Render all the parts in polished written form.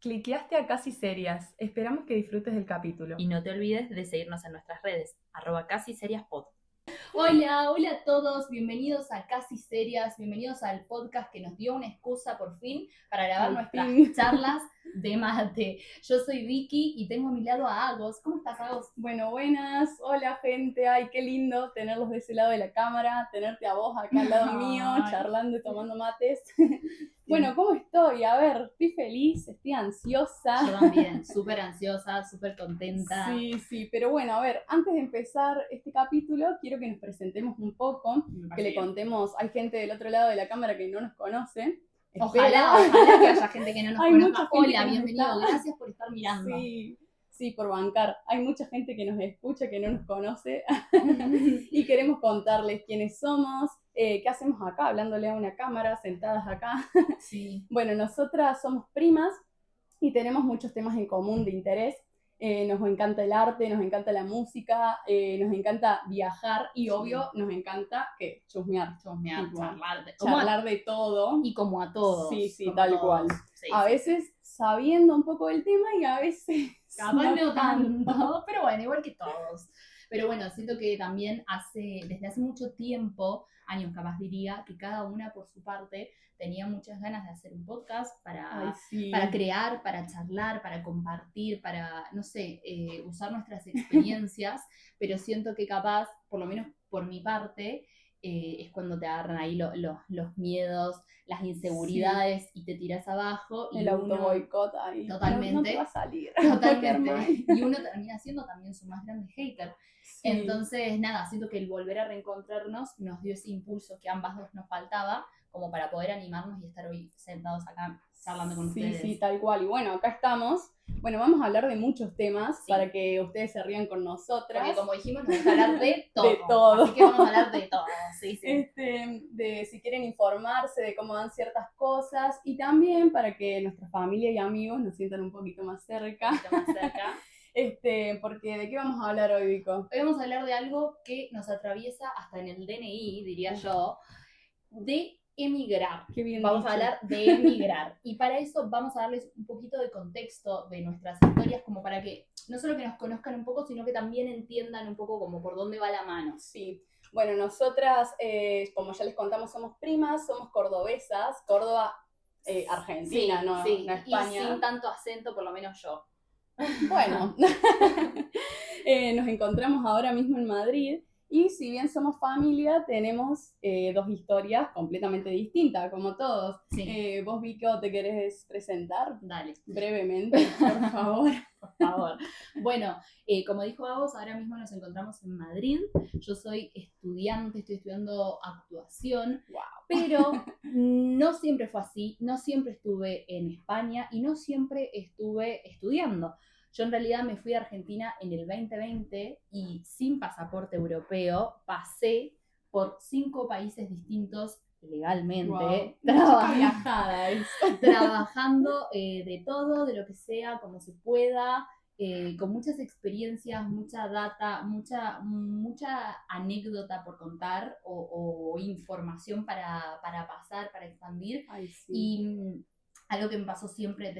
Cliqueaste a Casi Serias. Esperamos que disfrutes del capítulo. Y no te olvides de seguirnos en nuestras redes, @casiseriaspod. Hola, hola a todos, bienvenidos a Casi Serias, bienvenidos al podcast que nos dio una excusa por fin para grabar Al nuestras fin. charlas de mate. Yo soy Vicky y tengo a mi lado a Agos. ¿Cómo estás, Agos? Bueno, buenas. Hola, gente. Ay, qué lindo tenerlos de ese lado de la cámara, tenerte a vos acá al lado mío, charlando y tomando mates. Bueno, ¿cómo estoy? A ver, estoy feliz, estoy ansiosa. Yo también, súper ansiosa, súper contenta. Sí, pero bueno, a ver, antes de empezar este capítulo, quiero que nos presentemos un poco, que le contemos, hay gente del otro lado de la cámara que no nos conoce. Ojalá que haya gente que no nos Hay conozca. mucha gente Hola, que nos bienvenido, está- gracias por estar mirando. Sí, por bancar. Hay mucha gente que nos escucha, que no nos conoce y queremos contarles quiénes somos, qué hacemos acá, hablándole a una cámara, sentadas acá. Sí. Bueno, nosotras somos primas y tenemos muchos temas en común de interés. Nos encanta el arte, nos encanta la música, nos encanta viajar y obvio nos encanta chusmear, tipo, charlar de todo. Y como a todos. Sí, como tal todos. cual. Sí, a veces sabiendo un poco del tema y a veces capaz no tanto, pero bueno, igual que todos. Pero bueno, siento que también desde hace mucho tiempo, años capaz diría, que cada una por su parte tenía muchas ganas de hacer un podcast para crear, para charlar, para compartir, para, no sé, usar nuestras experiencias, pero siento que capaz, por lo menos por mi parte, es cuando te agarran ahí los miedos, las inseguridades y te tiras abajo. El autoboicot ahí. Totalmente. No te va a salir. Totalmente. Y uno termina siendo también su más grande hater. Sí. Entonces, nada, siento que el volver a reencontrarnos nos dio ese impulso que a ambas dos nos faltaba, como para poder animarnos y estar hoy sentados acá charlando con ustedes. Sí, tal cual. Y bueno, acá estamos. Bueno, vamos a hablar de muchos temas para que ustedes se rían con nosotras. Porque como dijimos, nos vamos a hablar de todo. De todo. Así que vamos a hablar de todo. Sí. De si quieren informarse de cómo dan ciertas cosas y también para que nuestra familia y amigos nos sientan un poquito más cerca. Porque ¿de qué vamos a hablar hoy, Vico? Hoy vamos a hablar de algo que nos atraviesa hasta en el DNI, diría yo, de emigrar. Qué bien vamos dicho. a hablar de emigrar. Y para eso vamos a darles un poquito de contexto de nuestras historias, como para que no solo que nos conozcan un poco, sino que también entiendan un poco como por dónde va la mano. Sí. Bueno, nosotras, como ya les contamos, somos primas, somos cordobesas, Córdoba, Argentina, sí, no España. Y sin tanto acento, por lo menos yo. Bueno, nos encontramos ahora mismo en Madrid y si bien somos familia, tenemos dos historias completamente distintas, como todos. Sí. ¿Vos, Vico, te querés presentar? Dale. Brevemente, por favor. Por favor. Bueno, como dijo Agos, ahora mismo nos encontramos en Madrid. Yo soy estudiante, estoy estudiando actuación, wow. Pero no siempre fue así, no siempre estuve en España y no siempre estuve estudiando. Yo en realidad me fui a Argentina en el 2020 y sin pasaporte europeo pasé por 5 países distintos legalmente, trabajando de todo, de lo que sea, como se pueda, con muchas experiencias, mucha data, mucha anécdota por contar o información para pasar, para expandir. Ay, sí. Y algo que me pasó siempre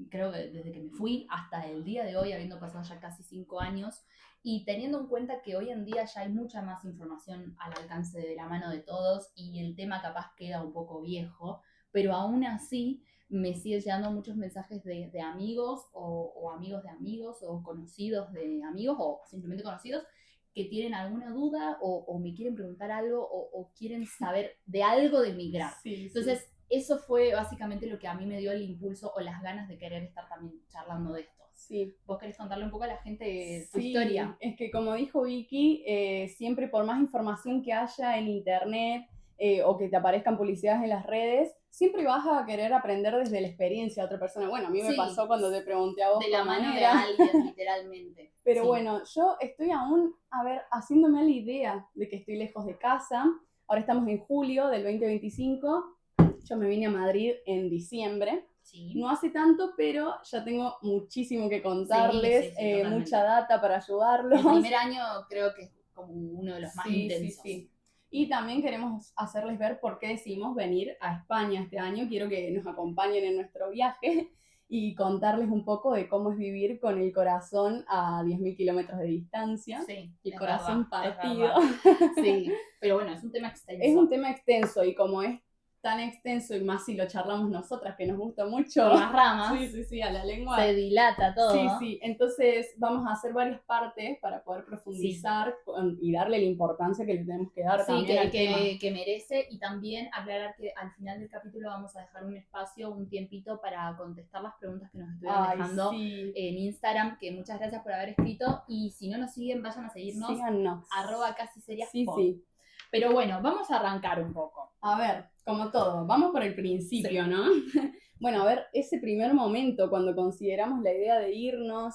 creo que desde que me fui hasta el día de hoy, habiendo pasado ya casi 5 años, y teniendo en cuenta que hoy en día ya hay mucha más información al alcance de la mano de todos y el tema capaz queda un poco viejo, pero aún así me siguen llegando muchos mensajes de amigos o amigos de amigos o conocidos de amigos o simplemente conocidos que tienen alguna duda o me quieren preguntar algo o quieren saber de algo de emigrar. Sí, Entonces, eso fue básicamente lo que a mí me dio el impulso o las ganas de querer estar también charlando de esto. Sí. ¿Vos querés contarle un poco a la gente tu historia? Es que como dijo Vicky, siempre por más información que haya en internet o que te aparezcan publicidades en las redes, siempre vas a querer aprender desde la experiencia de otra persona. Bueno, a mí me pasó cuando te pregunté a vos. De la mano de alguien, literalmente. Pero bueno, yo estoy aún, haciéndome la idea de que estoy lejos de casa. Ahora estamos en julio del 2025. Yo me vine a Madrid en diciembre. Sí. No hace tanto, pero ya tengo muchísimo que contarles, mucha data para ayudarlos. El primer año creo que es como uno de los más intensos. Sí. Y también queremos hacerles ver por qué decidimos venir a España este año. Quiero que nos acompañen en nuestro viaje. y contarles un poco de cómo es vivir con el corazón a 10.000 kilómetros de distancia. Sí, el corazón verdad, partido. Sí, pero bueno, es un tema extenso. Es un tema extenso y como es tan extenso y más si lo charlamos nosotras que nos gusta mucho. Por las ramas. Sí, a la lengua. Se dilata todo. Sí, entonces vamos a hacer varias partes para poder profundizar y darle la importancia que le tenemos que dar también al tema. Que merece, y también aclarar que al final del capítulo vamos a dejar un espacio, un tiempito para contestar las preguntas que nos estuvieron dejando en Instagram, que muchas gracias por haber escrito, y si no nos siguen, vayan a seguirnos. Síganos. @casiseriaspod. Sí. Pero bueno, vamos a arrancar un poco. A ver, como todo, vamos por el principio, ¿no? Bueno, a ver, ese primer momento cuando consideramos la idea de irnos,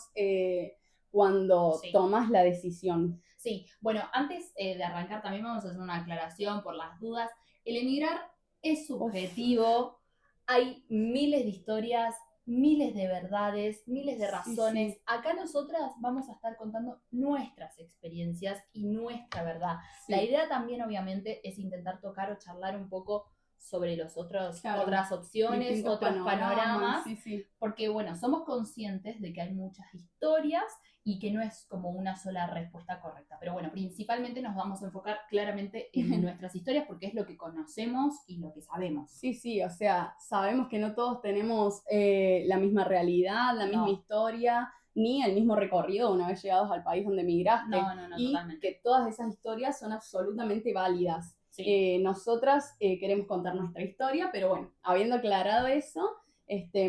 cuando tomas la decisión. Sí, bueno, antes de arrancar también vamos a hacer una aclaración por las dudas. El emigrar es subjetivo, hay miles de historias, miles de verdades, miles de razones. Sí. Acá nosotras vamos a estar contando nuestras experiencias y nuestra verdad. Sí. La idea también, obviamente, es intentar tocar o charlar un poco sobre los otras opciones, otros panoramas, porque bueno, somos conscientes de que hay muchas historias y que no es como una sola respuesta correcta. Pero bueno, principalmente nos vamos a enfocar claramente en nuestras historias porque es lo que conocemos y lo que sabemos. Sí, o sea, sabemos que no todos tenemos la misma realidad, la misma historia, ni el mismo recorrido una vez llegados al país donde emigraste. No, y totalmente. Que todas esas historias son absolutamente válidas. Sí. Nosotras queremos contar nuestra historia, pero bueno, habiendo aclarado eso,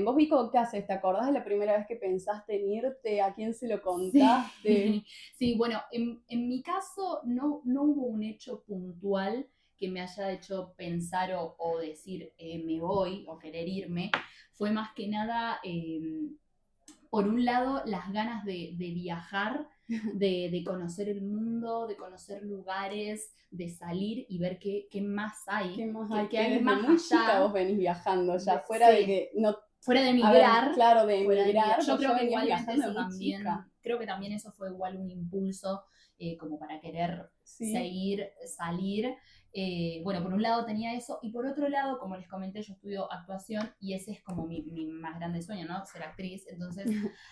vos, Vico, ¿qué haces? ¿Te acordás de la primera vez que pensaste en irte? ¿A quién se lo contaste? Sí, bueno, en mi caso no hubo un hecho puntual que me haya hecho pensar o decir me voy o querer irme. Fue más que nada, por un lado, las ganas de viajar, de conocer el mundo, de conocer lugares, de salir y ver qué más hay. ¿Qué hay más allá? Chica vos venís viajando ya, fuera de que no... Fuera de emigrar. Claro, de emigrar. Yo creo que igualmente eso también, creo que también eso fue igual un impulso como para querer seguir, salir. Bueno, por un lado tenía eso, y por otro lado, como les comenté, yo estudio actuación y ese es como mi más grande sueño, ¿no? Ser actriz. Entonces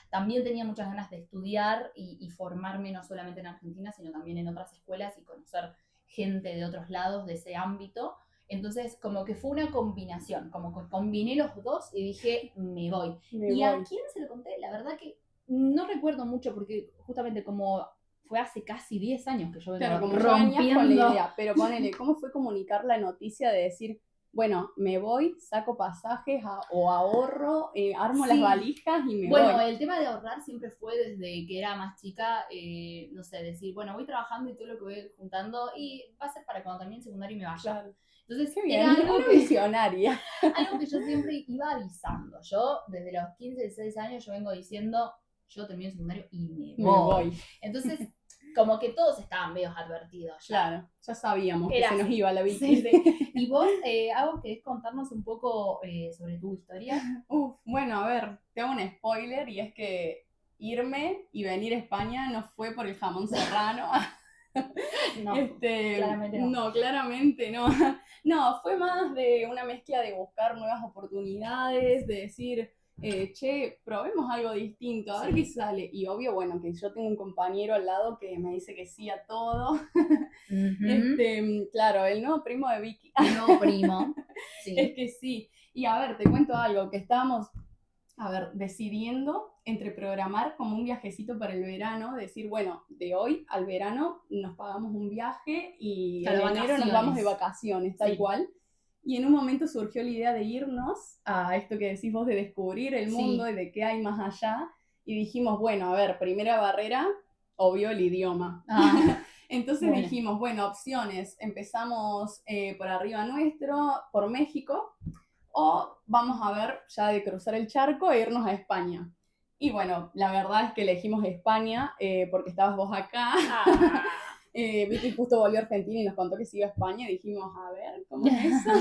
también tenía muchas ganas de estudiar y formarme no solamente en Argentina, sino también en otras escuelas y conocer gente de otros lados de ese ámbito. Entonces, como que fue una combinación, como que combiné los dos y dije, me voy. ¿A quién se lo conté? La verdad que no recuerdo mucho porque justamente como fue hace casi 10 años que yo vengo como rompiendo con la idea, pero ponele, ¿cómo fue comunicar la noticia de decir, bueno, me voy, saco pasajes o ahorro, armo las valijas y me voy? Bueno, el tema de ahorrar siempre fue desde que era más chica, no sé, decir, bueno, voy trabajando y todo lo que voy juntando y va a ser para cuando termine el secundario y me vaya. Claro. Entonces, era algo visionaria. Algo que yo siempre iba avisando. Yo, desde los 15, 16 años, yo vengo diciendo, yo termino el secundario y me voy. Entonces, como que todos estaban medio advertidos. Claro, ya sabíamos que se nos iba la vida. Sí. ¿Y vos, Agus, querés contarnos un poco sobre tu historia? Bueno, a ver, te hago un spoiler y es que irme y venir a España no fue por el jamón serrano. No, claramente no. No, claramente no. No, fue más de una mezcla de buscar nuevas oportunidades, de decir, che, probemos algo distinto, a ver qué sale. Y obvio, bueno, que yo tengo un compañero al lado que me dice que sí a todo. Claro, el nuevo primo de Vicky. El nuevo primo, sí. Es que sí. Y a ver, te cuento algo, que estábamos, decidiendo entre programar como un viajecito para el verano, decir, bueno, de hoy al verano nos pagamos un viaje y en enero nos vamos de vacaciones, tal cual. Y en un momento surgió la idea de irnos a esto que decís vos de descubrir el mundo y de qué hay más allá. Y dijimos, bueno, a ver, primera barrera, obvio el idioma. Entonces dijimos, bueno, opciones, empezamos por arriba nuestro, por México, o vamos a ver ya de cruzar el charco e irnos a España. Y bueno, la verdad es que elegimos España porque estabas vos acá. Vicky justo volvió a Argentina y nos contó que se iba a España y dijimos, a ver, ¿cómo es eso?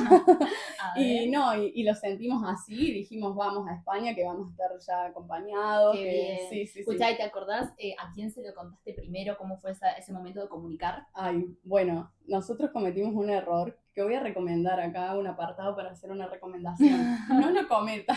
Y lo sentimos así y dijimos, vamos a España, que vamos a estar ya acompañados. Qué bien. Escuchá, ¿y te acordás a quién se lo contaste primero? ¿Cómo fue ese momento de comunicar? Bueno, nosotros cometimos un error que voy a recomendar acá un apartado para hacer una recomendación. No lo cometa.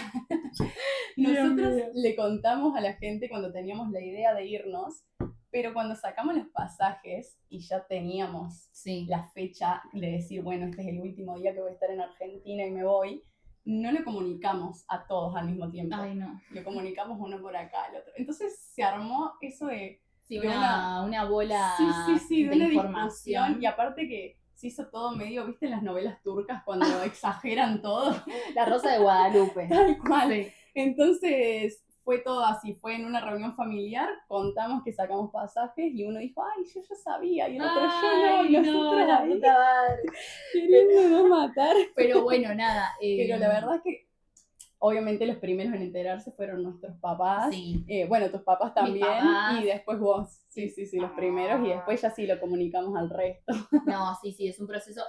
Nosotros le contamos a la gente cuando teníamos la idea de irnos, pero cuando sacamos los pasajes y ya teníamos la fecha de decir, bueno, este es el último día que voy a estar en Argentina y me voy, no lo comunicamos a todos al mismo tiempo. Ay, no. Lo comunicamos uno por acá, el otro. Entonces se armó eso de... Sí, una bola de de una información. discusión. Y aparte que se hizo todo medio, ¿viste? En las novelas turcas cuando exageran todo. La Rosa de Guadalupe. Tal cual. Sí. Entonces fue todo así, fue en una reunión familiar, contamos que sacamos pasajes y uno dijo, ay, yo ya sabía, y el otro yo no, y nosotros la ahí puta madre. queriéndonos matar. Pero bueno, nada. Pero la verdad es que obviamente los primeros en enterarse fueron nuestros papás. Sí. Bueno, tus papás también. Papás. Y después vos. Sí, los primeros. Y después ya sí lo comunicamos al resto. No, sí, es un proceso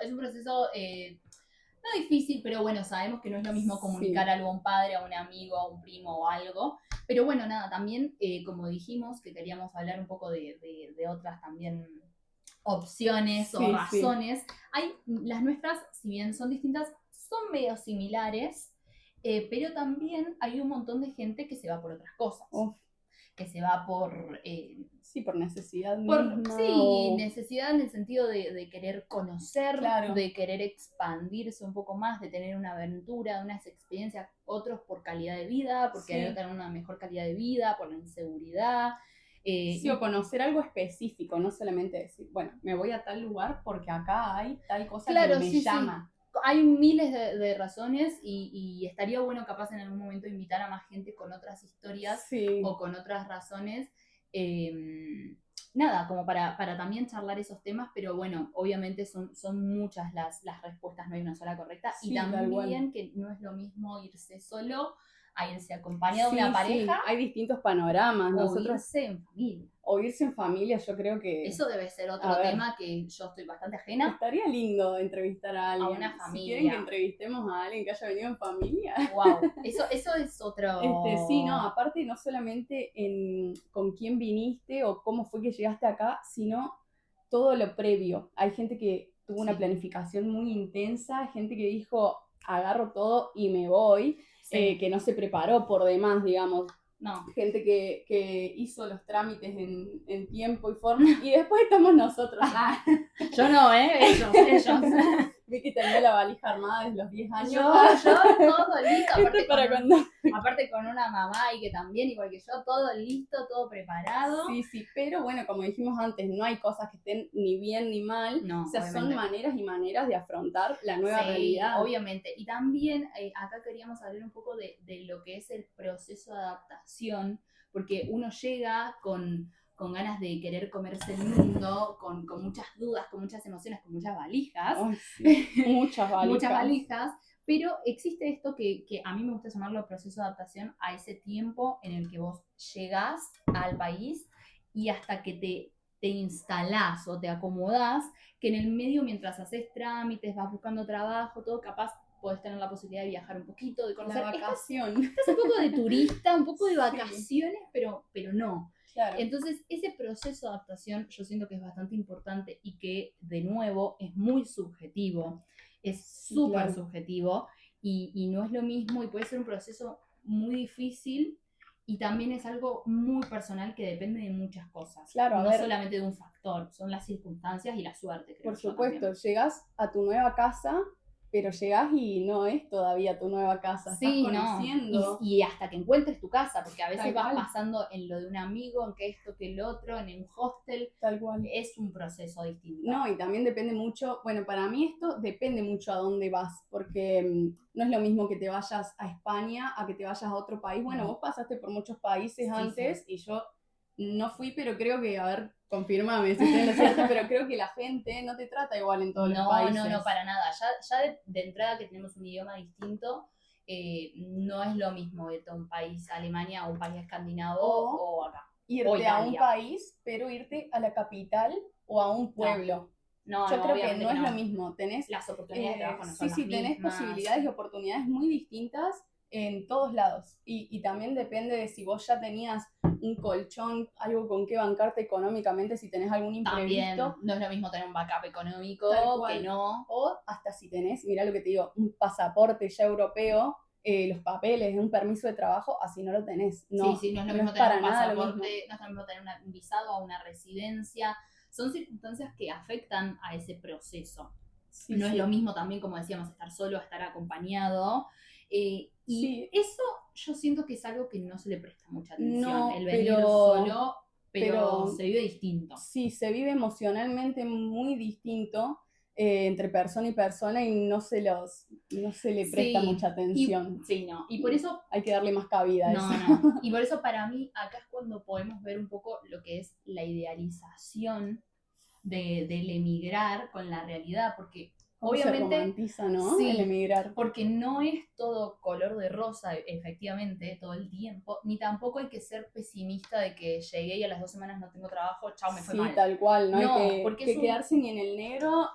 no difícil, pero bueno, sabemos que no es lo mismo comunicar algo a un padre, a un amigo, a un primo o algo. Pero bueno, nada, también, como dijimos, que queríamos hablar un poco de otras también opciones o razones. Las nuestras, si bien son distintas, son medio similares, pero también hay un montón de gente que se va por otras cosas. Que se va por... por necesidad necesidad en el sentido de querer conocer, de querer expandirse un poco más, de tener una aventura, unas experiencias, otros por calidad de vida, por querer tener una mejor calidad de vida, por la inseguridad. O conocer algo específico, no solamente decir, bueno, me voy a tal lugar porque acá hay tal cosa que me llama. Hay miles de razones y estaría bueno capaz en algún momento invitar a más gente con otras historias o con otras razones. Nada, como para también charlar esos temas, pero bueno, obviamente son muchas las respuestas, no hay una sola correcta. Y también que no es lo mismo irse solo a irse acompañado de una pareja. Hay distintos panoramas. Irse en familia. O irse en familia, yo creo que... Eso debe ser otro tema que yo estoy bastante ajena. Estaría lindo entrevistar a alguien. A una familia. Si quieren que entrevistemos a alguien que haya venido en familia. Wow, eso es otro... Aparte no solamente con quién viniste o cómo fue que llegaste acá, sino todo lo previo. Hay gente que tuvo una planificación muy intensa, gente que dijo, agarro todo y me voy, que no se preparó por demás, digamos. No. Gente que hizo los trámites en tiempo y forma, y después estamos nosotros. Yo no, ellos. Vicky tenía la valija armada desde los 10 años. Yo todo listo, aparte con una mamá y que también, igual que yo, todo listo, todo preparado. Sí, pero bueno, como dijimos antes, no hay cosas que estén ni bien ni mal, son maneras y maneras de afrontar la nueva realidad. Obviamente, y también acá queríamos hablar un poco de lo que es el proceso de adaptación, porque uno llega con ganas de querer comerse el mundo, con muchas dudas, con muchas emociones, con muchas valijas. Muchas valijas. Muchas valijas, pero existe esto que a mí me gusta llamarlo proceso de adaptación a ese tiempo en el que vos llegás al país y hasta que te instalás o te acomodás, que en el medio, mientras haces trámites, vas buscando trabajo, todo, capaz podés tener la posibilidad de viajar un poquito, de conocer. La vacación. Estás un poco de turista, un poco de vacaciones, pero no. Claro. Entonces, ese proceso de adaptación yo siento que es bastante importante y que, de nuevo, es muy subjetivo. Es súper subjetivo y no es lo mismo y puede ser un proceso muy difícil y también es algo muy personal que depende de muchas cosas. Claro, no solamente de un factor, son las circunstancias y la suerte, creo. Por supuesto, llegás a tu nueva casa, pero llegás y no es todavía tu nueva casa, estás conociendo. No. Y hasta que encuentres tu casa, porque a veces vas pasando en lo de un amigo, en que esto, que el otro, en un hostel. Tal cual. Es un proceso distinto. No, y también depende mucho, bueno, para mí esto depende mucho a dónde vas, porque no es lo mismo que te vayas a España a que te vayas a otro país. Bueno, vos pasaste por muchos países antes y yo no fui, pero creo que, a ver, confírmame si estoy en lo cierto, pero creo que la gente no te trata igual en todos los países. No, para nada. Ya de entrada que tenemos un idioma distinto, no es lo mismo irte a un país, Alemania, a un país escandinavo o acá. Irte a un país, pero irte a la capital o a un pueblo. Yo creo que no es lo mismo. Tenés las oportunidades de trabajo no son las tenés mismas. posibilidades y oportunidades muy distintas en todos lados. Y también depende de si vos ya tenías un colchón, algo con qué bancarte económicamente, si tenés algún También imprevisto. no es lo mismo tener un backup económico Tal cual. que no. O hasta si tenés, mirá lo que te digo, un pasaporte ya europeo, los papeles, un permiso de trabajo, así no lo tenés. No, Sí, no es lo no mismo es tener para un nada lo pasaporte, mismo. no es lo mismo tener un visado a una residencia. Son circunstancias que afectan a ese proceso. Sí, no sí. es lo mismo también, como decíamos, estar solo a estar acompañado. Y Sí. eso yo siento que es algo que no se le presta mucha atención. No, el venir pero- solo, pero pero- se vive distinto. Sí, se vive emocionalmente muy distinto entre persona y persona y no se le presta Sí, mucha atención. Y por eso Hay que darle más cabida a eso. No. Y por eso para mí acá es cuando podemos ver un poco lo que es la idealización del emigrar con la realidad, porque ¿Cómo obviamente se romantiza, ¿no? sí, El emigrar. porque no es todo color de rosa, efectivamente, todo el tiempo, ni tampoco hay que ser pesimista de que llegué y a las 2 semanas no tengo trabajo, chao, me fue Sí, mal. tal cual, no, No, hay porque que quedarse ni en el negro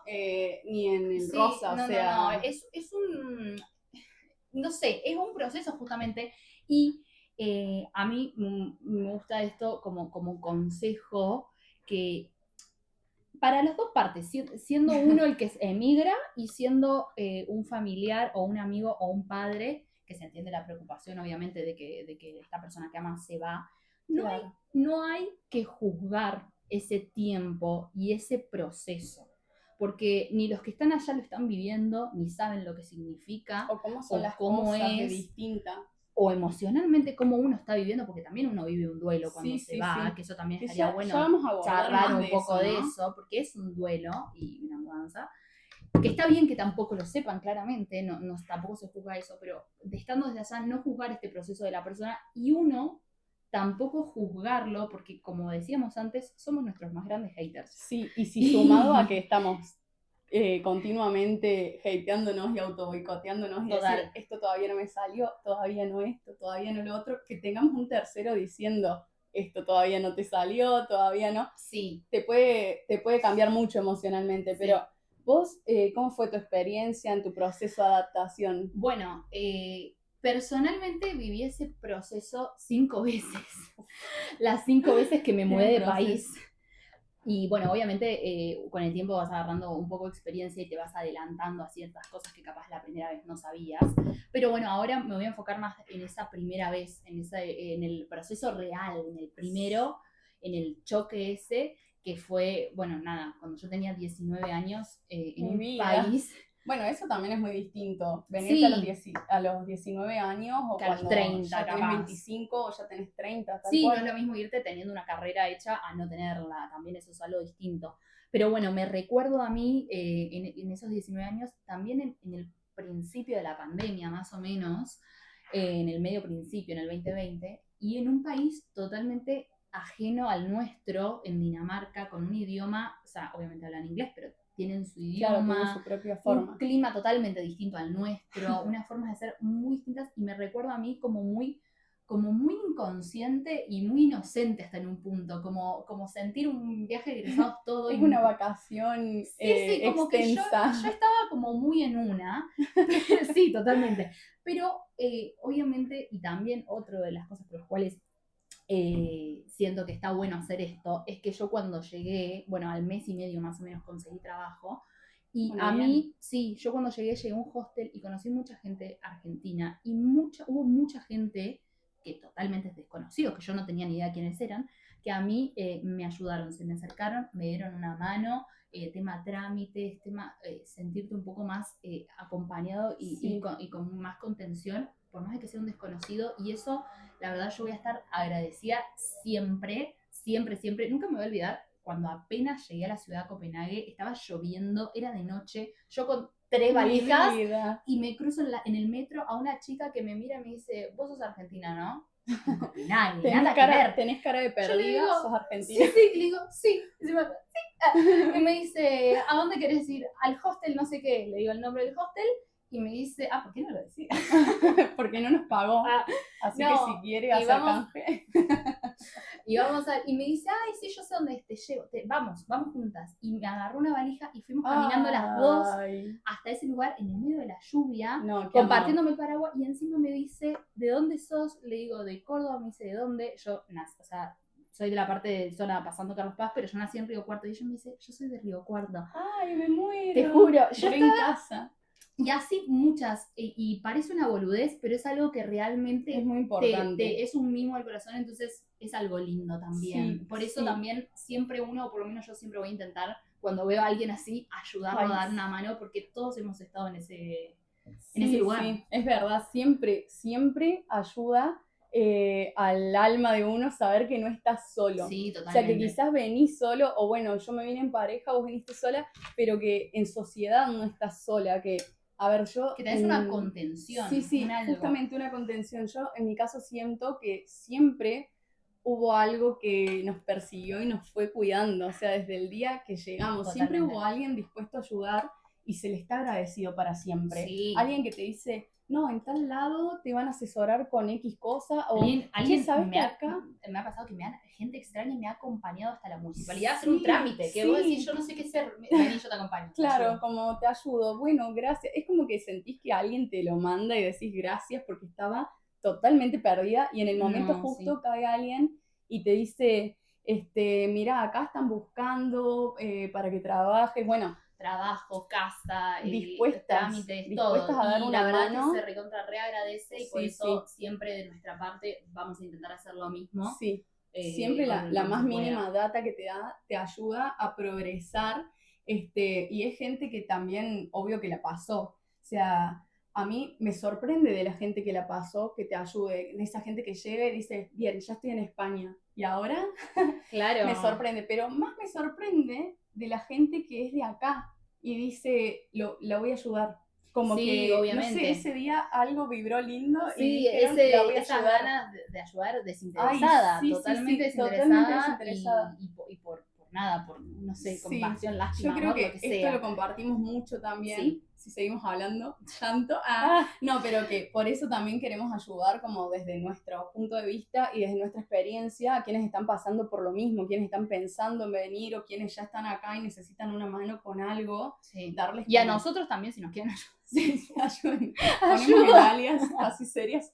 ni en el rosa, no, o sea. no, es un, no sé, es un proceso justamente y a mí me gusta esto como consejo que para las dos partes, siendo uno el que emigra y siendo un familiar o un amigo o un padre, que se entiende la preocupación obviamente de que esta persona que amas se va, Claro. no hay que juzgar ese tiempo y ese proceso, porque ni los que están allá lo están viviendo, ni saben lo que significa, O cómo son o las cómo cosas de es, distinta. o emocionalmente cómo uno está viviendo, porque también uno vive un duelo cuando se va, sí. que eso también Que estaría ya bueno vamos a abordar charlar más un poco de ¿no? eso, porque es un duelo y una mudanza, que está bien que tampoco lo sepan claramente, no, tampoco se juzga eso, pero estando desde allá no juzgar este proceso de la persona y uno tampoco juzgarlo, porque como decíamos antes, somos nuestros más grandes haters. Sí, y si sumado a que estamos continuamente hateándonos y auto boicoteándonos y Total. decir, esto todavía no me salió, todavía no esto, todavía no lo otro, que tengamos un tercero diciendo, esto todavía no te salió, todavía no, Sí. te puede cambiar mucho emocionalmente, Sí. pero vos, ¿cómo fue tu experiencia en tu proceso de adaptación? Bueno, personalmente viví ese proceso 5 veces, las 5 veces que me mudé de país. Y bueno, obviamente con el tiempo vas agarrando un poco de experiencia y te vas adelantando a ciertas cosas que capaz la primera vez no sabías. Pero bueno, ahora me voy a enfocar más en esa primera vez, en el proceso real, en el primero, en el choque ese, que fue, bueno, nada, cuando yo tenía 19 años en un país. Bueno, eso también es muy distinto. Venirte Sí. a los 19 años o Que a los cuando 30, ya tenés capaz. 25 o ya tenés 30. Tal Sí, cual. no es lo mismo irte teniendo una carrera hecha a no tenerla, también eso es algo distinto. Pero bueno, me recuerdo a mí en esos 19 años, también en el principio de la pandemia, más o menos, en el medio principio, en el 2020, y en un país totalmente ajeno al nuestro, en Dinamarca, con un idioma, o sea, obviamente hablan inglés, pero tienen su idioma, claro, tienen su propia forma. un clima totalmente distinto al nuestro, unas formas de ser muy distintas, y me recuerdo a mí como muy inconsciente y muy inocente hasta en un punto, como sentir un viaje de egresados todo. Es una vacación sí, como extensa. que yo estaba como muy en una, sí, totalmente, pero obviamente, y también otra de las cosas por las cuales siento que está bueno hacer esto, es que yo cuando llegué, bueno, al mes y medio más o menos conseguí trabajo, y bueno, a bien. mí, sí, yo cuando llegué a un hostel y conocí mucha gente argentina, y hubo mucha gente que totalmente desconocidos, que yo no tenía ni idea quiénes eran, que a mí me ayudaron, se me acercaron, me dieron una mano, tema trámites, tema sentirte un poco más acompañado y con más contención, por más de que sea un desconocido, y eso, la verdad, yo voy a estar agradecida siempre, siempre, siempre. Nunca me voy a olvidar cuando apenas llegué a la ciudad de Copenhague, estaba lloviendo, era de noche, yo con 3 valijas y me cruzo en el metro a una chica que me mira y me dice, vos sos argentina, ¿no? En Copenhague, nada que ver. Tenés cara de perdida, digo, sos argentina. Sí, le digo, sí. Y me dice, ¿a dónde querés ir? Al hostel, no sé qué. Le digo el nombre del hostel y me dice, ¿por qué no lo decía? Porque no nos pagó. Así que si quiere hacer canje. Y me dice, ay, sí, yo sé dónde te llevo, vamos juntas. Y me agarró una valija y fuimos caminando las dos hasta ese lugar en el medio de la lluvia, compartiéndome el paraguas, y encima me dice, ¿de dónde sos? Le digo, de Córdoba. Me dice, ¿de dónde? Yo nací, o sea, soy de la parte de zona pasando Carlos Paz, pero yo nací en Río Cuarto, y ella me dice, yo soy de Río Cuarto. Ay, me muero. Te juro, yo en casa. Y así muchas, y parece una boludez, pero es algo que realmente es muy importante. es un mimo al corazón, entonces es algo lindo también. Sí, por eso también siempre uno, o por lo menos yo siempre voy a intentar, cuando veo a alguien así, ayudarlo a dar una mano, porque todos hemos estado en ese lugar. Sí, es verdad, siempre ayuda al alma de uno saber que no estás solo. Sí, totalmente. O sea, que quizás venís solo, o bueno, yo me vine en pareja, vos viniste sola, pero que en sociedad no estás sola, que... A ver, yo... Que tenés una contención. Sí, justamente una contención. Yo, en mi caso, siento que siempre hubo algo que nos persiguió y nos fue cuidando. O sea, desde el día que llegamos, totalmente. Siempre hubo alguien dispuesto a ayudar y se le está agradecido para siempre. Sí. Alguien que te dice, no, en tal lado te van a asesorar con X cosa, o alguien ¿sabes me ha pasado que gente extraña me ha acompañado hasta la municipalidad a hacer un trámite, que vos decís, yo no sé qué hacer, vení, yo te acompaño. Claro, como te ayudo, bueno, gracias. Es como que sentís que alguien te lo manda y decís gracias porque estaba totalmente perdida, y en el momento justo cae alguien y te dice, mira, acá están buscando para que trabajes, bueno, trabajo, casa, trámites, todo. A dar una mano. Que se recontra reagradece, y por eso siempre de nuestra parte vamos a intentar hacer lo mismo. Sí, siempre la más mínima data que te da te ayuda a progresar, y es gente que también, obvio que la pasó. O sea, a mí me sorprende de la gente que la pasó, que te ayude, de esa gente que llega y dice, bien, ya estoy en España, y ahora claro. Me sorprende, pero más me sorprende de la gente que es de acá y dice, la voy a ayudar. Como que, obviamente. No sé, ese día algo vibró lindo, y dijeron, la voy a esa ayudar. Ganas de ayudar desinteresada, totalmente desinteresada. Y por nada, por, no sé, compasión, lástima, yo creo amor, que esto lo compartimos mucho también, si seguimos hablando tanto. No, pero que por eso también queremos ayudar como desde nuestro punto de vista y desde nuestra experiencia a quienes están pasando por lo mismo, quienes están pensando en venir, o quienes ya están acá y necesitan una mano con algo. Darles y a nosotros también, si nos quieren ayudar. Sí, ayuden. Ponemos en alias Casi Serias.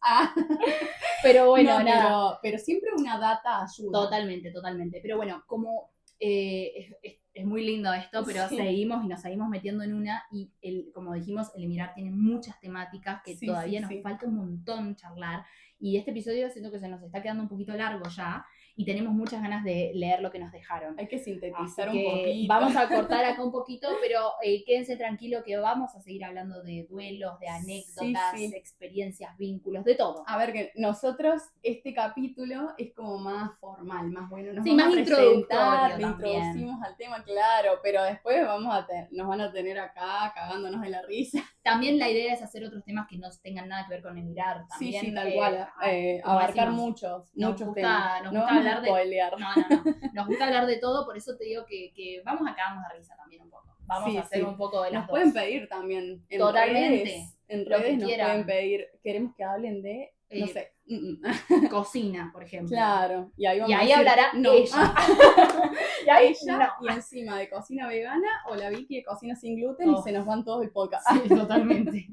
Pero bueno, nada. Pero siempre una data ayuda. Totalmente. Pero bueno, como es muy lindo esto, pero seguimos y nos seguimos metiendo en una, y como dijimos, el Emirar tiene muchas temáticas que todavía nos falta un montón charlar, y este episodio siento que se nos está quedando un poquito largo ya, y tenemos muchas ganas de leer lo que nos dejaron. Hay que sintetizar un poquito. Vamos a cortar acá un poquito, pero quédense tranquilos que vamos a seguir hablando de duelos, de anécdotas, experiencias, vínculos, de todo. A ver, que nosotros, este capítulo es como más formal, más bueno. Nos más introductorio, introducimos al tema, claro, pero después nos van a tener acá cagándonos de la risa. También la idea es hacer otros temas que no tengan nada que ver con Emirar. También, sí, tal cual. Abarcar muchos temas. Nos gusta hablar nos gusta hablar de todo, por eso te digo que vamos a cagarnos de risa también un poco. Vamos a hacer un poco de las dos. Nos pueden pedir también. Totalmente. En redes nos pueden pedir. Queremos que hablen de, no sé, cocina, por ejemplo. Claro. Y ahí hablará ella. Y encima de cocina vegana, o la Vicky de cocina sin gluten, y se nos van todos el podcast. Sí, totalmente.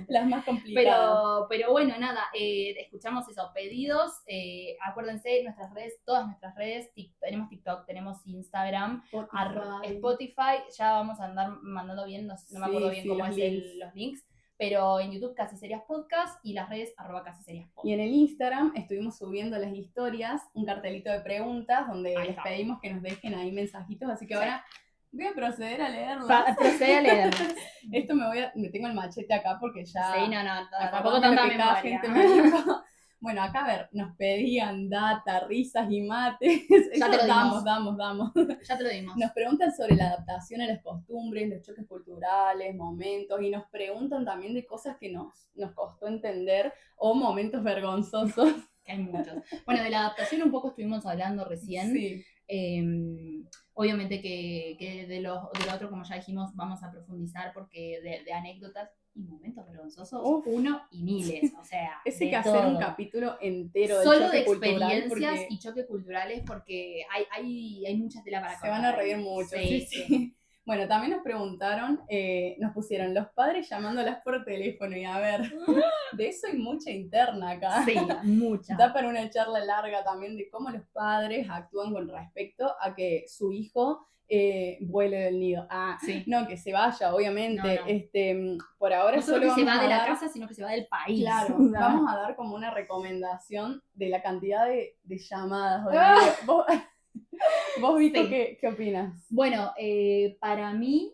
Las más complicadas. Pero bueno, nada, escuchamos esos pedidos. Acuérdense, todas nuestras redes, tenemos TikTok, tenemos Instagram, Spotify, ya vamos a andar mandando bien, no me acuerdo bien cómo es los links. Pero en YouTube Casi Serias Podcast, y las redes @Casi Serias Podcast. Y en el Instagram estuvimos subiendo las historias, un cartelito de preguntas donde les pedimos que nos dejen ahí mensajitos, así que ahora voy a proceder a leerlos. Procede a leerlos. Esto me tengo el machete acá porque ya... Sí, tampoco tanta memoria. Gente me dijo. Bueno, acá a ver, nos pedían data, risas y mates. Ya te lo dimos. Damos. Ya te lo dimos. Nos preguntan sobre la adaptación a las costumbres, los choques culturales, momentos, y nos preguntan también de cosas que nos costó entender, o momentos vergonzosos. Que hay muchos. Bueno, de la adaptación un poco estuvimos hablando recién. Sí. Obviamente que de lo otro, como ya dijimos, vamos a profundizar, porque de anécdotas y momentos vergonzosos, Uf. uno y miles, o sea, Ese de que hacer todo. un capítulo entero de Solo choque de cultural, experiencias porque y choques culturales, porque hay mucha tela para se cortar. van a reír mucho. Sí. Bueno, también nos preguntaron, nos pusieron los padres llamándolas por teléfono, y a ver, de eso hay mucha interna acá. Sí, mucha. Da para una charla larga también de cómo los padres actúan con respecto a que su hijo vuele del nido. Sí. No, que se vaya, obviamente. No. Por ahora No solo solo que se vamos va de a la dar, casa, sino que se va del país. claro, O sea, vamos a dar como una recomendación de la cantidad de llamadas o de videos. ¿Vos Vico, Sí. qué opinas? Bueno, para mí,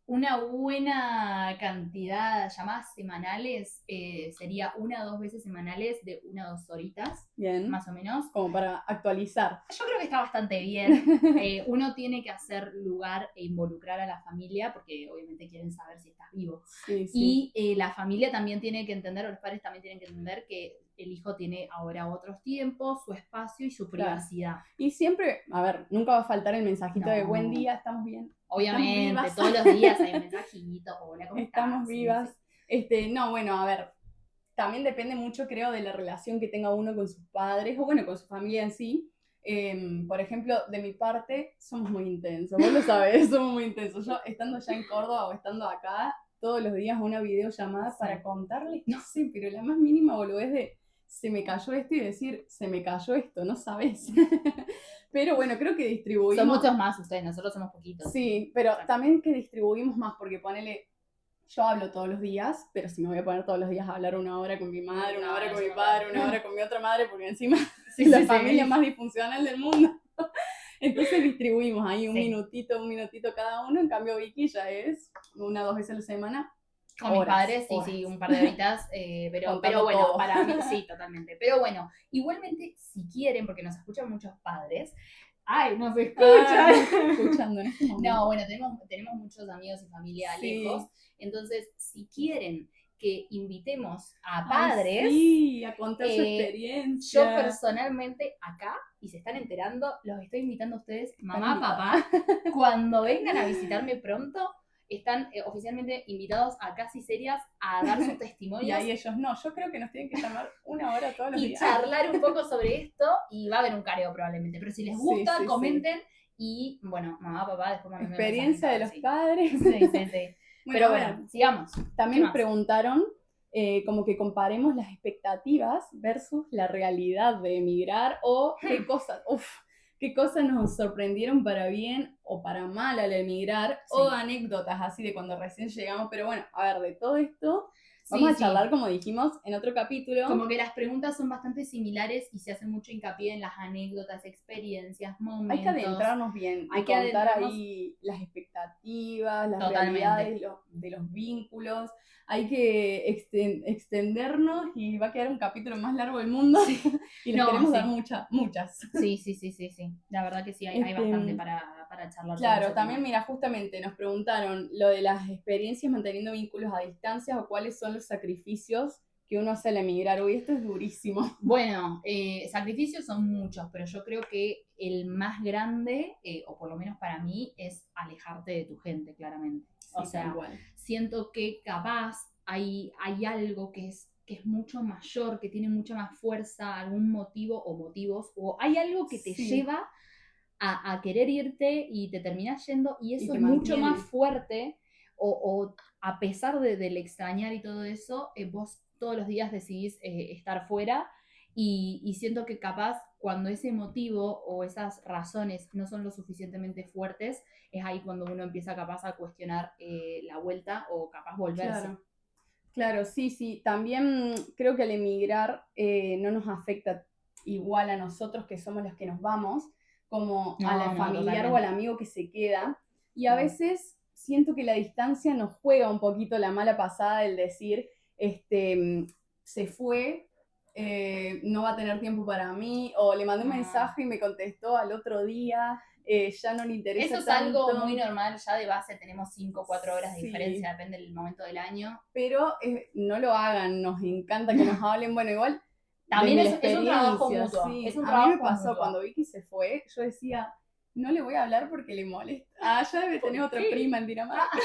una buena cantidad de llamadas semanales sería 1 o 2 veces semanales de 1 o 2 horitas, Bien. más o menos. Como para actualizar. Yo creo que está bastante bien. Uno tiene que hacer lugar e involucrar a la familia, porque obviamente quieren saber si estás vivo. Sí. Y la familia también tiene que entender, o los padres también tienen que entender que el hijo tiene ahora otros tiempos, su espacio y su privacidad. Y siempre, a ver, nunca va a faltar el mensajito de No. buen día, estamos bien. Obviamente, vivas. todos los días hay un mensajito, hola, ¿cómo estás? Estamos vivas. No, bueno, a ver, también depende mucho, creo, de la relación que tenga uno con sus padres, o bueno, con su familia en sí. Por ejemplo, de mi parte, somos muy intensos, vos lo sabés, somos muy intensos. Yo, estando ya en Córdoba o estando acá, todos los días una videollamada para contarles, no sé, pero la más mínima boludez de se me cayó esto y decir, se me cayó esto, no sabes. Pero bueno, creo que distribuimos. Son muchos más ustedes, nosotros somos poquitos. Sí, pero también que distribuimos más, porque ponele, yo hablo todos los días, pero si me voy a poner todos los días a hablar 1 hora con mi madre, 1 hora con mi padre, 1 hora con mi otra madre, porque encima es la familia más disfuncional del mundo. Entonces distribuimos ahí un minutito cada uno. En cambio Vicky ya es 1 o 2 veces a la semana. Con mis padres, sí, un par de horitas, pero bueno, todo. para mí, sí, totalmente. Pero bueno, igualmente, si quieren, porque nos escuchan muchos padres, ¡ay, nos escuchan! Escuchando en este momento. No, bueno, tenemos muchos amigos y familia lejos, entonces, si quieren que invitemos a padres, a contar su experiencia. yo personalmente acá, y se están enterando, los estoy invitando a ustedes, mamá, papá, cuando vengan a visitarme pronto, están oficialmente invitados a Casi Serias a dar sus testimonios. Y ahí ellos no, yo creo que nos tienen que llamar 1 hora todos los días. Y charlar un poco sobre esto, y va a haber un careo probablemente, pero si les gusta, comenten, y bueno, mamá, papá, después manden experiencia de los padres. Sí. Pero bueno, sigamos. También nos preguntaron como que comparemos las expectativas versus la realidad de emigrar, o qué cosas nos sorprendieron para bien o para mal al emigrar, o anécdotas así de cuando recién llegamos. Pero bueno, a ver, de todo esto vamos a charlar, como dijimos, en otro capítulo. Como que las preguntas son bastante similares y se hace mucho hincapié en las anécdotas, experiencias, momentos. Hay que adentrarnos bien, hay que contar ahí las expectativas, las realidades de los vínculos. Hay que extendernos y va a quedar un capítulo más largo del mundo. Y les queremos dar muchas. Sí. La verdad que sí, hay bastante para charlar. Claro, también mira, justamente nos preguntaron lo de las experiencias manteniendo vínculos a distancia, o cuáles son los sacrificios que uno hace al emigrar. Uy, esto es durísimo. Bueno, sacrificios son muchos, pero yo creo que el más grande, o por lo menos para mí, es alejarte de tu gente, claramente. O sea, siento que capaz hay algo que es mucho mayor, que tiene mucha más fuerza, algún motivo o motivos, o hay algo que te lleva a querer irte y te terminás yendo, y eso es mucho más fuerte, o a pesar del extrañar y todo eso, vos todos los días decidís estar fuera, y siento que capaz cuando ese motivo o esas razones no son lo suficientemente fuertes, es ahí cuando uno empieza capaz a cuestionar la vuelta, o capaz volverse. Claro, sí. También creo que al emigrar no nos afecta igual a nosotros, que somos los que nos vamos, como a la familiar o al amigo que se queda. Y a veces siento que la distancia nos juega un poquito la mala pasada del decir, se fue, no va a tener tiempo para mí, o le mandé un mensaje y me contestó al otro día, ya no le interesa. Eso es tanto. Algo muy normal, ya de base tenemos 5 o 4 horas de diferencia, depende del momento del año. Pero no lo hagan, nos encanta que nos hablen. Bueno, igual también es un trabajo mutuo. A mí me pasó cuando Vicky se fue, yo decía, no le voy a hablar porque le molesta. Ah, ya debe tener otra prima en Dinamarca.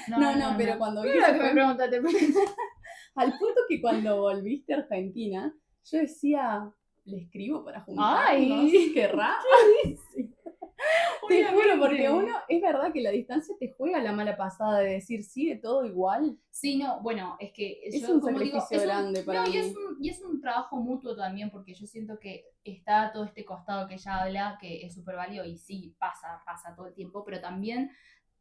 No, pero cuando vi que me preguntaste. Al punto que cuando volviste a Argentina, yo decía, le escribo para juntarnos. Ay, qué raro. Te juro, porque uno, es verdad que la distancia te juega la mala pasada de decir, sigue todo igual. Sí, no, bueno, es que Es yo, un como digo, sacrificio grande para mí. y es un trabajo mutuo también, porque yo siento que está todo este costado que ella habla, que es súper válido, y sí, pasa todo el tiempo, pero también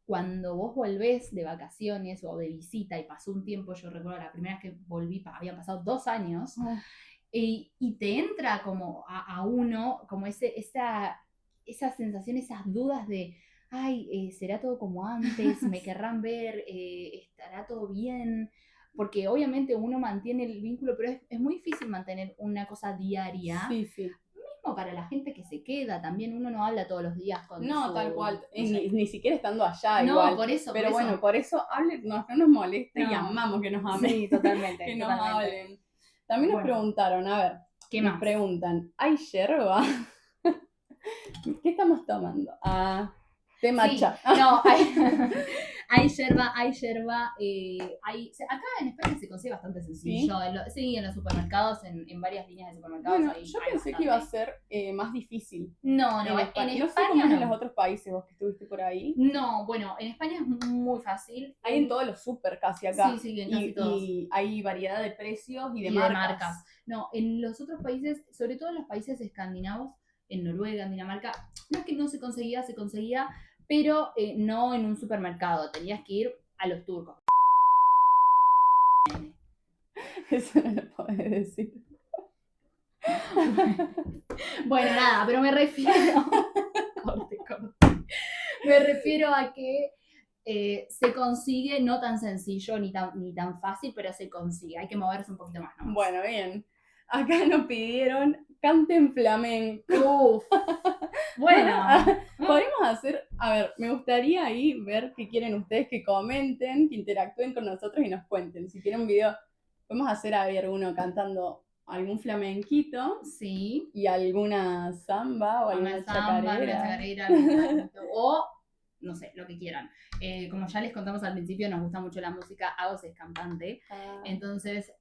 cuando vos volvés de vacaciones o de visita y pasó un tiempo, yo recuerdo la primera vez que volví, habían pasado 2 años, y te entra como a uno, como esa sensación, esas dudas de, ay, ¿será todo como antes? ¿Me querrán ver? ¿Estará todo bien? Porque obviamente uno mantiene el vínculo, pero es muy difícil mantener una cosa diaria. Sí. Mismo para la gente que se queda, también uno no habla todos los días con No, tal cual. Ni siquiera estando allá no, igual. por eso. Pero bueno, por eso no nos molesta y No. amamos que nos amen. Sí, totalmente. Que nos hablen. También nos preguntaron, a ver. ¿Qué nos más? Preguntan, ¿hay yerba? ¿Qué estamos tomando? Té matcha. Sí, no, hay yerba, acá en España se consigue bastante sencillo. ¿Sí? En los supermercados, en varias líneas de supermercados. Bueno, yo pensé que iba a ser más difícil. No, en España no sé cómo es en los otros países, vos que estuviste por ahí. No, bueno, en España es muy fácil. Hay en todos los super casi acá. Sí, en casi todos. Y hay variedad de precios y de marcas. No, en los otros países, sobre todo en los países escandinavos, en Noruega, en Dinamarca, no es que no se conseguía, pero no en un supermercado, tenías que ir a los turcos. Eso no lo podés decir. Bueno, nada, pero me refiero corte. Me refiero a que se consigue no tan sencillo ni tan fácil, pero se consigue, hay que moverse un poquito más, ¿no? Bueno, bien. Acá nos pidieron canten flamenco. Uf. Bueno, podemos hacer, a ver, me gustaría ahí ver qué quieren ustedes, que comenten, que interactúen con nosotros y nos cuenten. Si quieren un video, podemos hacer a ver uno cantando algún flamenquito. Sí. Y alguna samba o alguna chacarera. O, no sé, lo que quieran. Como ya les contamos al principio, nos gusta mucho la música. Agos es cantante. Entonces,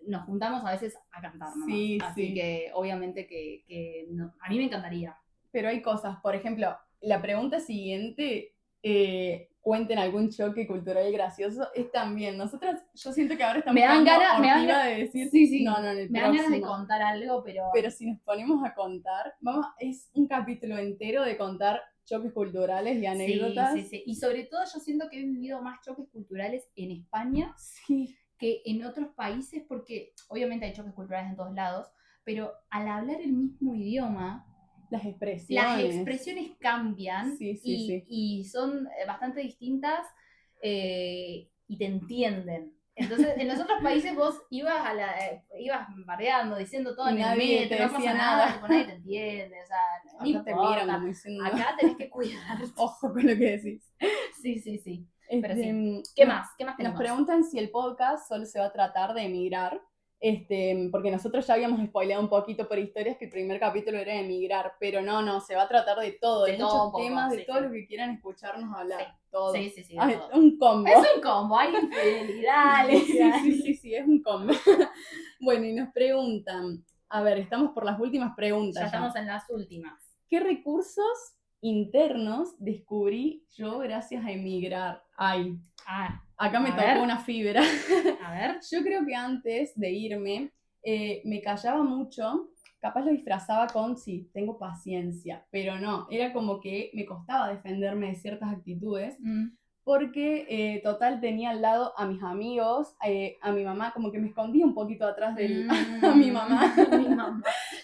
nos juntamos a veces a cantar nomás. Sí, Así que, obviamente, que no, a mí me encantaría. Pero hay cosas, por ejemplo, la pregunta siguiente, cuenten algún choque cultural gracioso, es también, nosotras, yo siento que ahora estamos me dan ganas de decir, sí, no, en el me dan ganas de contar algo, pero si nos ponemos a contar, es un capítulo entero de contar choques culturales y anécdotas. Sí, y sobre todo yo siento que he vivido más choques culturales en España que en otros países, porque obviamente hay choques culturales en todos lados, pero al hablar el mismo idioma, las expresiones cambian y son bastante distintas y te entienden. Entonces, en los otros países vos ibas bardeando, diciendo todo en el metro, no pasa nada, nadie te entiende, o sea, ni te miran como diciendo... Acá tenés que cuidar. Ojo con lo que decís. Sí. Pero sí. ¿Qué más tenemos? Nos preguntan si el podcast solo se va a tratar de emigrar. Porque nosotros ya habíamos spoileado un poquito por historias que el primer capítulo era de emigrar, pero no, se va a tratar de todo, de muchos temas, de todo lo que quieran escucharnos hablar, todo. Sí, todo. Un combo. Es un combo, hay infidelidad. Sí, es un combo. Bueno, y nos preguntan, a ver, estamos por las últimas preguntas. Ya estamos en las últimas. ¿Qué recursos internos descubrí yo gracias a emigrar? Acá me tocó una fibra. A ver. Yo creo que antes de irme me callaba mucho, capaz lo disfrazaba con sí, tengo paciencia, pero no, era como que me costaba defenderme de ciertas actitudes, porque total tenía al lado a mis amigos, a mi mamá, como que me escondía un poquito atrás de a mi mamá.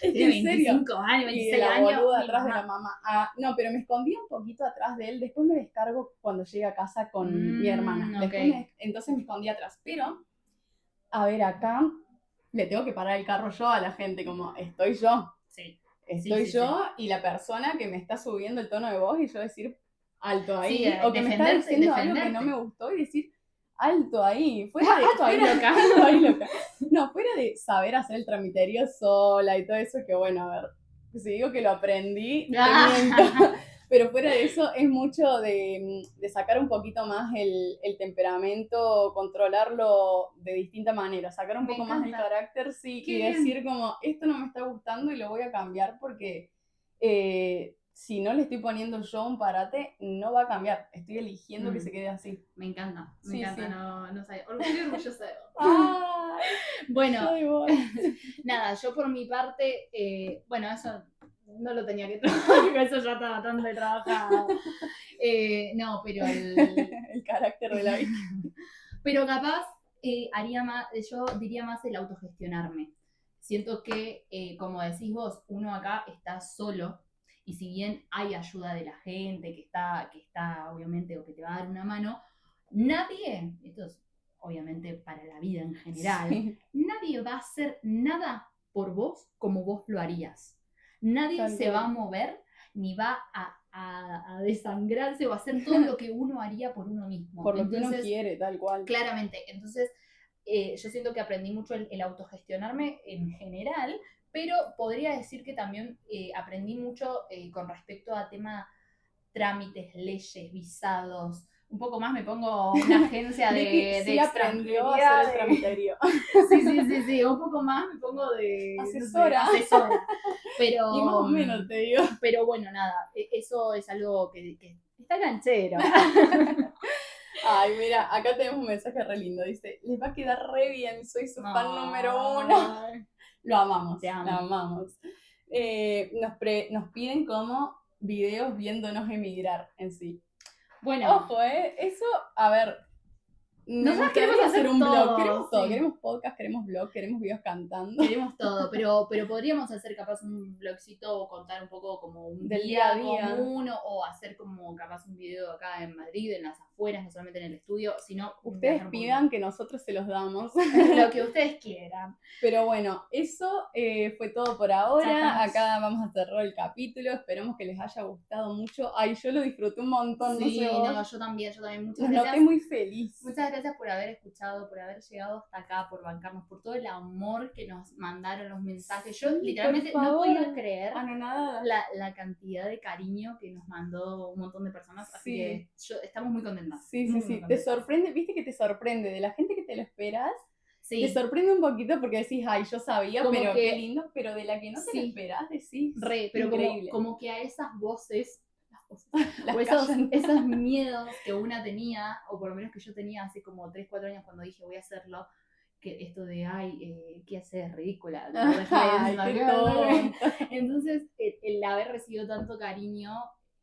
Es que en serio. 25 años, 26 la años. Boluda atrás de la mamá. No, pero me escondía un poquito atrás de él. Después me descargo cuando llegue a casa con mi hermana. Entonces me escondía atrás. Pero, a ver, acá le tengo que parar el carro yo a la gente, como estoy yo. Sí. Estoy yo y la persona que me está subiendo el tono de voz y yo decir alto ahí. O que me está diciendo algo que no me gustó y decir alto ahí. Loca. No, fuera de saber hacer el tramiterio sola y todo eso, que bueno, a ver, si digo que lo aprendí, te miento. Pero fuera de eso, es mucho de sacar un poquito más el temperamento, controlarlo de distinta manera, sacar un poco más el carácter, sí, y decir como, esto no me está gustando y lo voy a cambiar porque si no le estoy poniendo yo un parate, no va a cambiar. Estoy eligiendo que se quede así. Me encanta, Sí. no sé, orgullosa de vos. Ay, bueno, nada, yo por mi parte, bueno, eso no lo tenía que trabajar, eso ya está bastante trabajado. No, pero el carácter de la vida. Pero capaz haría más, yo diría más el autogestionarme. Siento que, como decís vos, uno acá está solo y si bien hay ayuda de la gente que está obviamente o que te va a dar una mano, nadie, esto es obviamente para la vida en general, nadie va a hacer nada por vos como vos lo harías. Nadie se va a mover ni va a desangrarse o a hacer todo lo que uno haría por uno mismo. Por lo que uno quiere, tal cual. Claramente. Entonces, yo siento que aprendí mucho el autogestionarme en general, pero podría decir que también aprendí mucho con respecto a tema trámites, leyes, visados. Un poco más me pongo una agencia de sí aprendió a hacer el tramiterio. Sí, un poco más me pongo de asesora. No sé, asesora. Pero, y más o menos te digo. Pero bueno, nada, eso es algo que está canchero. Ay, mira, acá tenemos un mensaje re lindo. Dice, les va a quedar re bien, soy su fan número 1. Lo amamos, te amo. Lo amamos. Nos piden como videos viéndonos emigrar en sí. Bueno. Ojo, eso, a ver. Nosotros queremos hacer un todo, blog, queremos todo, sí. Queremos podcast, queremos blog, queremos videos cantando. Queremos todo, pero podríamos hacer capaz un blogcito o contar un poco como un del día a día común o hacer como capaz un video acá en Madrid, en las afueras, no solamente en el estudio, sino ustedes pidan que nosotros se los damos. Lo que ustedes quieran. Pero bueno, eso fue todo por ahora. Acá vamos a cerrar el capítulo. Esperemos que les haya gustado mucho. Ay, yo lo disfruté un montón. Sí, no yo también. Muchas gracias. Nos noté muy feliz. Muchas gracias por haber escuchado, por haber llegado hasta acá, por bancarnos, por todo el amor que nos mandaron los mensajes. Yo literalmente no podía creer la cantidad de cariño que nos mandó un montón de personas. Así que estamos muy contentas. Sí. Te sorprende, viste que te sorprende de la gente que te lo esperas. Sí. Te sorprende un poquito porque decís, ay, yo sabía, como pero que, qué lindo, pero de la que no te lo esperás decís. Pero increíble. Como que a esas voces, o esos miedos que una tenía, o por lo menos que yo tenía hace como 3-4 años cuando dije voy a hacerlo, que esto de, ¿qué haces? Ridícula. Entonces, el haber recibido tanto cariño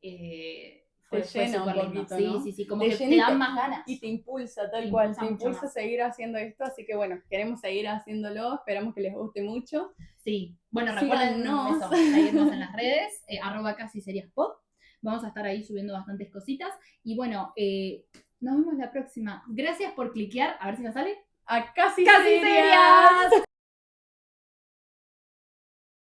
te llena un poquito, ¿no? Sí, como que te dan más ganas. Y te impulsa, tal cual, te impulsa a seguir haciendo esto, así que bueno, queremos seguir haciéndolo, esperamos que les guste mucho. Sí, bueno, recuerden seguirnos en las redes, @casiseriaspod. Vamos a estar ahí subiendo bastantes cositas. Y bueno, nos vemos la próxima. Gracias por cliquear. A ver si nos sale. ¡A Casi Serias!